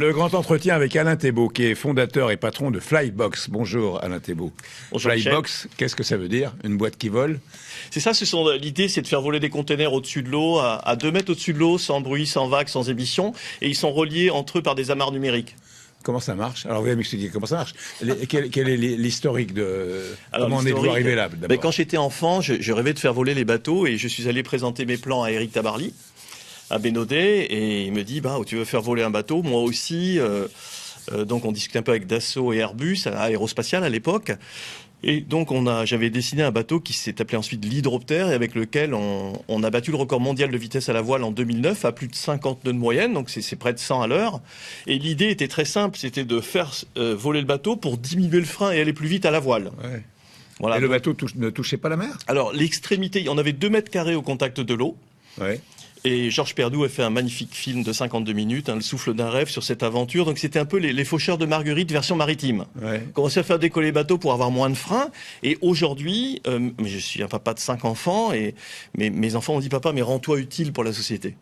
Le grand entretien avec Alain Thébault, qui est fondateur et patron de Flybox. Bonjour Alain Thébault. Bonjour, Flybox, qu'est-ce que ça veut dire? Une boîte qui vole? C'est ça, l'idée, c'est de faire voler des containers au-dessus de l'eau, à 2 mètres au-dessus de l'eau, sans bruit, sans vagues, sans émission, et ils sont reliés entre eux par des amarres numériques. Comment ça marche? Alors vous allez m'expliquer comment ça marche. Quel est l'historique de... Comment on est arrivé là d'abord? Quand j'étais enfant, je rêvais de faire voler les bateaux, et je suis allé présenter mes plans à Éric Tabarly, à Bénodet, et il me dit, tu veux faire voler un bateau? Moi aussi. Donc on discutait un peu avec Dassault et Airbus, aérospatial à l'époque. Et donc j'avais dessiné un bateau qui s'est appelé ensuite l'Hydroptère, et avec lequel on a battu le record mondial de vitesse à la voile en 2009 à plus de 50 nœuds de moyenne, donc c'est près de 100 à l'heure. Et l'idée était très simple, c'était de faire voler le bateau pour diminuer le frein et aller plus vite à la voile. Ouais. Voilà. Et le bateau ne touchait pas la mer? Alors l'extrémité, on avait 2 mètres carrés au contact de l'eau. Ouais. Et Georges Perdoux a fait un magnifique film de 52 minutes, Le souffle d'un rêve, sur cette aventure. Donc c'était un peu les faucheurs de Marguerite version maritime. Ouais. Commencer à faire décoller les bateaux pour avoir moins de freins. Et aujourd'hui, je suis un papa de 5 enfants, et mes enfants ont dit, papa, mais rends-toi utile pour la société.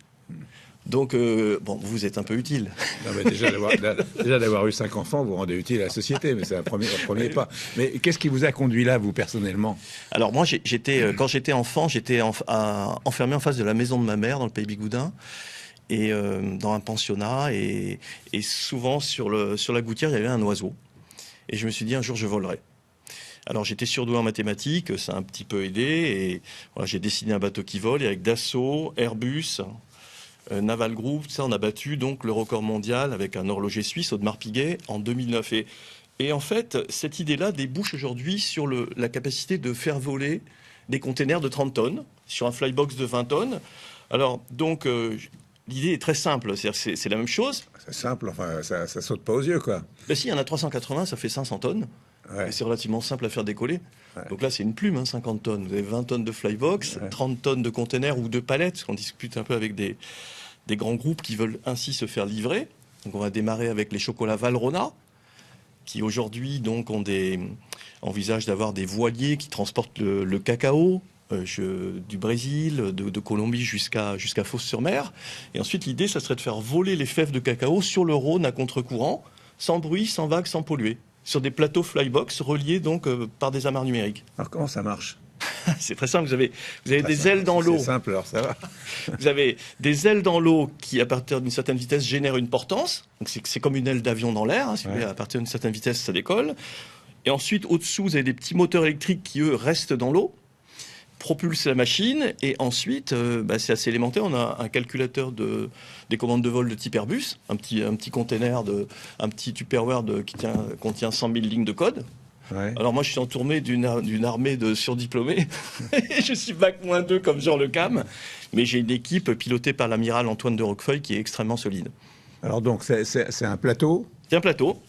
Donc, vous êtes un peu utile. Non, mais déjà d'avoir eu 5 enfants, vous rendez utile à la société, mais c'est un premier pas. Mais qu'est-ce qui vous a conduit là, vous, personnellement? Alors moi, quand j'étais enfant, j'étais enfermé en face de la maison de ma mère, dans le pays Bigoudin, et dans un pensionnat, et souvent sur la gouttière, il y avait un oiseau. Et je me suis dit, un jour, je volerai. Alors j'étais surdoué en mathématiques, ça a un petit peu aidé, et voilà, j'ai dessiné un bateau qui vole, et avec Dassault, Airbus, Naval Group, ça, on a battu donc le record mondial avec un horloger suisse, Audemars Piguet, en 2009. Et en fait, cette idée-là débouche aujourd'hui sur la capacité de faire voler des containers de 30 tonnes sur un flybox de 20 tonnes. Alors, donc, l'idée est très simple, c'est la même chose. C'est simple, enfin, ça saute pas aux yeux, quoi. Ben si, il y en a 380, ça fait 500 tonnes. Ouais. C'est relativement simple à faire décoller. Ouais. Donc là, c'est une plume, 50 tonnes. Vous avez 20 tonnes de flybox, ouais. 30 tonnes de containers ou de palettes, parce qu'on discute un peu avec des grands groupes qui veulent ainsi se faire livrer. Donc on va démarrer avec les chocolats Valrhona, qui aujourd'hui donc envisagent d'avoir des voiliers qui transportent le cacao du Brésil, de Colombie jusqu'à Fos-sur-Mer. Et ensuite, l'idée, ça serait de faire voler les fèves de cacao sur le Rhône à contre-courant, sans bruit, sans vagues, sans polluer, sur des plateaux flybox reliés donc par des amarres numériques. Alors comment ça marche? C'est très simple, vous avez des ailes dans l'eau. C'est simple, alors ça va. Vous avez des ailes dans l'eau qui, à partir d'une certaine vitesse, génèrent une portance. Donc c'est comme une aile d'avion dans l'air. Si vous voulez, à partir d'une certaine vitesse, ça décolle. Et ensuite, au-dessous, vous avez des petits moteurs électriques qui, eux, restent dans l'eau, propulsent la machine. Et ensuite, c'est assez élémentaire. On a un calculateur des commandes de vol de type Airbus, un petit container, un petit Tupperware qui contient 100 000 lignes de code. Ouais. Alors moi, je suis entouré d'une armée de surdiplômés. Je suis bac-2 comme Jean Le Cam. Mais j'ai une équipe pilotée par l'amiral Antoine de Roquefeuille qui est extrêmement solide. Alors donc, c'est un plateau? C'est un plateau.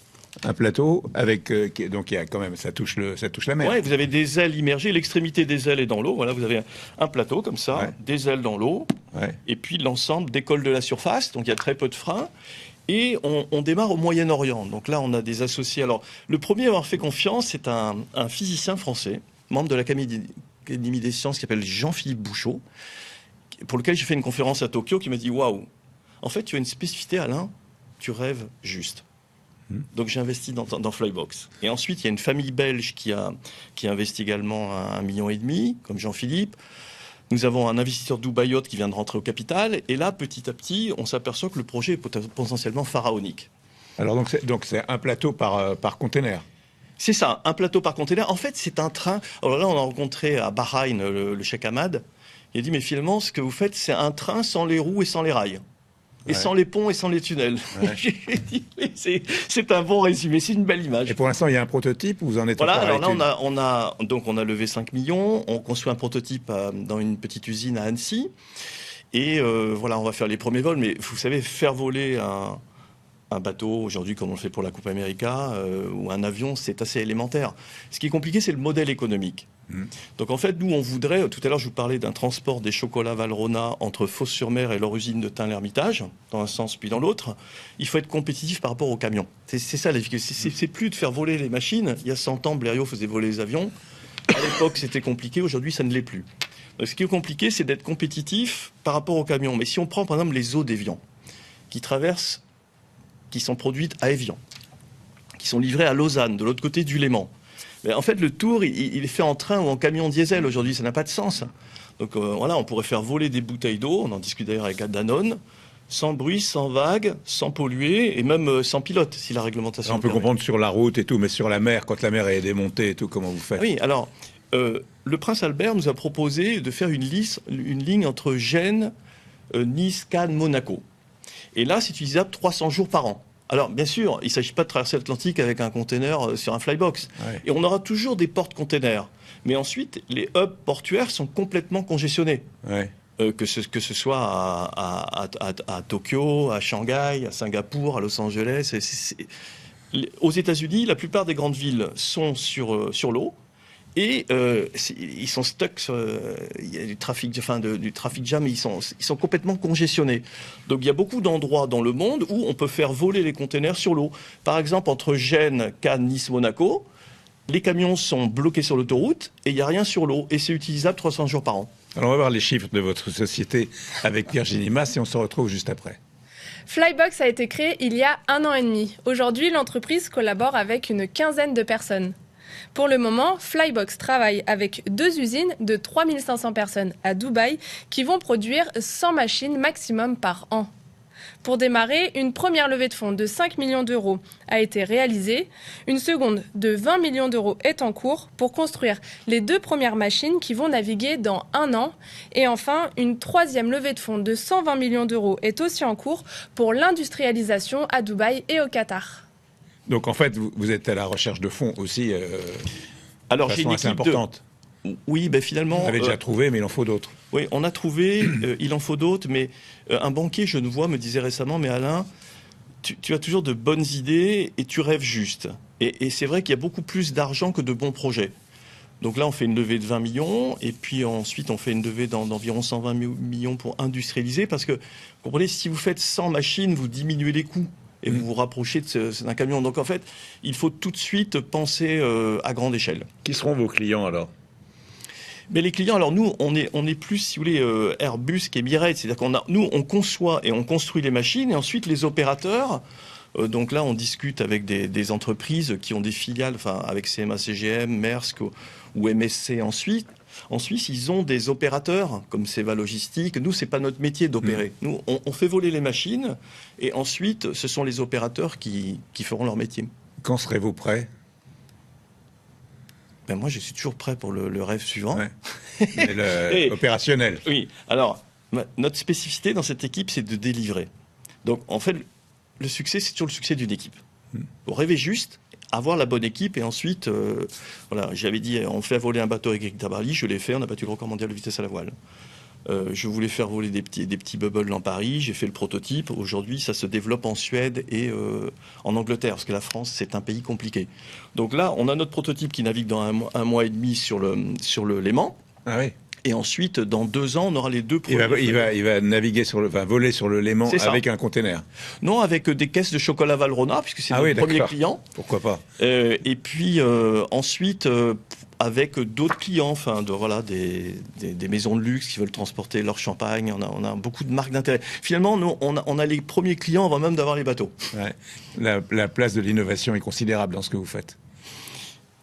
Un plateau avec... donc il y a quand même... Ça touche la mer. Oui, vous avez des ailes immergées. L'extrémité des ailes est dans l'eau. Voilà, vous avez un plateau comme ça, ouais. Des ailes dans l'eau. Ouais. Et puis l'ensemble décolle de la surface. Donc il y a très peu de freins. Et on démarre au Moyen-Orient. Donc là, on a des associés. Alors, le premier à avoir fait confiance, c'est un physicien français, membre de l'Académie des sciences, qui s'appelle Jean-Philippe Bouchot, pour lequel j'ai fait une conférence à Tokyo, qui m'a dit « Waouh, en fait, tu as une spécificité, Alain, tu rêves juste. » Donc j'ai investi dans Flybox. Et ensuite, il y a une famille belge qui a investi également 1,5 million, comme Jean-Philippe. Nous avons un investisseur dubaïote qui vient de rentrer au capital. Et là, petit à petit, on s'aperçoit que le projet est potentiellement pharaonique. Alors donc c'est un plateau par container? C'est ça, un plateau par container. En fait, c'est un train. Alors là, on a rencontré à Bahreïn le cheikh Ahmad. Il a dit, mais finalement, ce que vous faites, c'est un train sans les roues et sans les rails. Et sans les ponts et sans les tunnels. Ouais. J'ai dit, c'est un bon résumé, c'est une belle image. Et pour l'instant, il y a un prototype ou vous en êtes voilà, encore alors là, on a levé 5 millions, on construit un prototype dans une petite usine à Annecy. Et voilà, on va faire les premiers vols. Mais vous savez, faire voler un bateau, aujourd'hui, comme on le fait pour la Coupe América, ou un avion, c'est assez élémentaire. Ce qui est compliqué, c'est le modèle économique. Donc en fait, nous, on voudrait... Tout à l'heure, je vous parlais d'un transport des chocolats Valrhona entre Fos-sur-Mer et leur usine de Tain-l'Hermitage, dans un sens puis dans l'autre. Il faut être compétitif par rapport aux camions. C'est ça la difficulté. C'est plus de faire voler les machines. Il y a 100 ans, Blériot faisait voler les avions. À l'époque, c'était compliqué. Aujourd'hui, ça ne l'est plus. Donc, ce qui est compliqué, c'est d'être compétitif par rapport aux camions. Mais si on prend, par exemple, les eaux d'Évian, qui traversent qui sont produites à Évian, qui sont livrées à Lausanne, de l'autre côté du Léman. Mais en fait, le tour, il est fait en train ou en camion diesel aujourd'hui, ça n'a pas de sens. Donc voilà, on pourrait faire voler des bouteilles d'eau, on en discute d'ailleurs avec Danone, sans bruit, sans vague, sans polluer, et même sans pilote, si la réglementation On peut comprendre sur la route et tout, mais sur la mer, quand la mer est démontée et tout, comment vous faites? Oui, alors, le prince Albert nous a proposé de faire une ligne entre Gênes, Nice, Cannes, Monaco. Et là, c'est utilisable 300 jours par an. Alors, bien sûr, il ne s'agit pas de traverser l'Atlantique avec un container sur un flybox. Ouais. Et on aura toujours des portes-containers. Mais ensuite, les hubs portuaires sont complètement congestionnés. Ouais. Que ce soit à Tokyo, à Shanghai, à Singapour, à Los Angeles. Aux États-Unis, la plupart des grandes villes sont sur l'eau. Et ils sont stuck, il y a du trafic jam, ils sont complètement congestionnés. Donc il y a beaucoup d'endroits dans le monde où on peut faire voler les containers sur l'eau. Par exemple, entre Gênes, Cannes, Nice, Monaco, les camions sont bloqués sur l'autoroute et il n'y a rien sur l'eau. Et c'est utilisable 300 jours par an. Alors on va voir les chiffres de votre société avec Pierre Génimas et on se retrouve juste après. Flybox a été créé il y a 1 an et demi. Aujourd'hui, l'entreprise collabore avec une quinzaine de personnes. Pour le moment, Flybox travaille avec 2 usines de 3500 personnes à Dubaï qui vont produire 100 machines maximum par an. Pour démarrer, une première levée de fonds de 5 millions d'euros a été réalisée. Une seconde de 20 millions d'euros est en cours pour construire les 2 premières machines qui vont naviguer dans 1 an. Et enfin, une troisième levée de fonds de 120 millions d'euros est aussi en cours pour l'industrialisation à Dubaï et au Qatar. Donc en fait, vous êtes à la recherche de fonds aussi Alors, de façon assez importante. Oui, ben finalement... Vous avez déjà trouvé, mais il en faut d'autres. Oui, on a trouvé, il en faut d'autres, mais un banquier genevois me disait récemment, mais Alain, tu as toujours de bonnes idées et tu rêves juste. Et c'est vrai qu'il y a beaucoup plus d'argent que de bons projets. Donc là, on fait une levée de 20 millions, et puis ensuite, on fait une levée d'environ 120 millions pour industrialiser, parce que, vous comprenez, si vous faites 100 machines, vous diminuez les coûts. Et vous vous rapprochez d'un camion. Donc en fait, il faut tout de suite penser à grande échelle. Qui seront vos clients alors? Mais les clients, alors nous, on est plus, si vous voulez, Airbus qu'Emirates. C'est-à-dire nous, on conçoit et on construit les machines, et ensuite les opérateurs. Donc là, on discute avec des entreprises qui ont des filiales, enfin avec CMA CGM, Maersk ou MSC ensuite. En Suisse, ils ont des opérateurs comme Seva Logistique. Nous, c'est pas notre métier d'opérer. Nous, on fait voler les machines et ensuite, ce sont les opérateurs qui feront leur métier. Quand serez-vous prêt? Ben moi, je suis toujours prêt pour le rêve suivant. Ouais. Opérationnel. Oui. Alors, notre spécificité dans cette équipe, c'est de délivrer. Donc, en fait, le succès, c'est toujours le succès d'une équipe. Vous rêvez juste, avoir la bonne équipe, et ensuite, voilà, j'avais dit, on fait voler un bateau avec Eric Tabarly, je l'ai fait, on a battu le record mondial de vitesse à la voile. Je voulais faire voler des petits bubbles dans Paris, j'ai fait le prototype. Aujourd'hui, ça se développe en Suède et en Angleterre, parce que la France, c'est un pays compliqué. Donc là, on a notre prototype qui navigue dans un mois et demi sur le Léman. Ah oui. Et ensuite, dans 2 ans, on aura les 2 premiers. Il va naviguer voler sur le Léman avec un container. Non, avec des caisses de chocolat Valrhona, puisque c'est notre premier client. Pourquoi pas. Et puis ensuite, avec d'autres clients, enfin, voilà, des maisons de luxe qui veulent transporter leur champagne. On a beaucoup de marques d'intérêt. Finalement, nous, on a les premiers clients avant même d'avoir les bateaux. Ouais. La place de l'innovation est considérable dans ce que vous faites.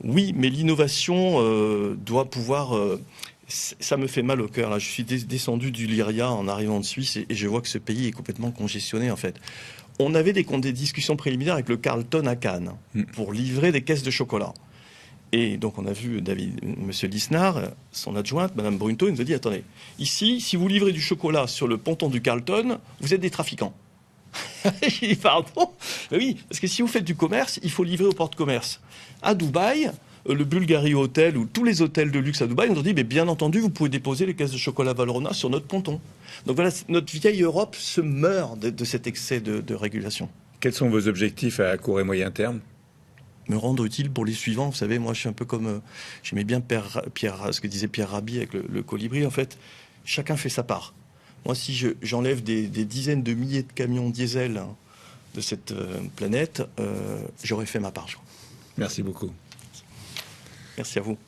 Oui, mais l'innovation doit pouvoir... ça me fait mal au cœur. Là. Je suis descendu du Lyria en arrivant de Suisse et je vois que ce pays est complètement congestionné, en fait. On avait des discussions préliminaires avec le Carlton à Cannes pour livrer des caisses de chocolat. Et donc, on a vu Monsieur Lisnard, son adjointe, Madame Brunto, il nous a dit, attendez, ici, si vous livrez du chocolat sur le ponton du Carlton, vous êtes des trafiquants. J'ai dit, pardon? Oui, parce que si vous faites du commerce, il faut livrer au porte-commerce. À Dubaï, le Bulgari Hotel ou tous les hôtels de luxe à Dubaï nous ont dit, mais bien entendu, vous pouvez déposer les caisses de chocolat Valrhona sur notre ponton. Donc voilà, notre vieille Europe se meurt de cet excès de régulation. Quels sont vos objectifs à court et moyen terme? Me rendre utile pour les suivants. Vous savez, moi, je suis un peu comme... j'aimais bien ce que disait Pierre Rabhi avec le colibri. En fait, chacun fait sa part. Moi, si j'enlève des dizaines de milliers de camions diesel de cette planète, j'aurais fait ma part. Merci beaucoup. Merci à vous.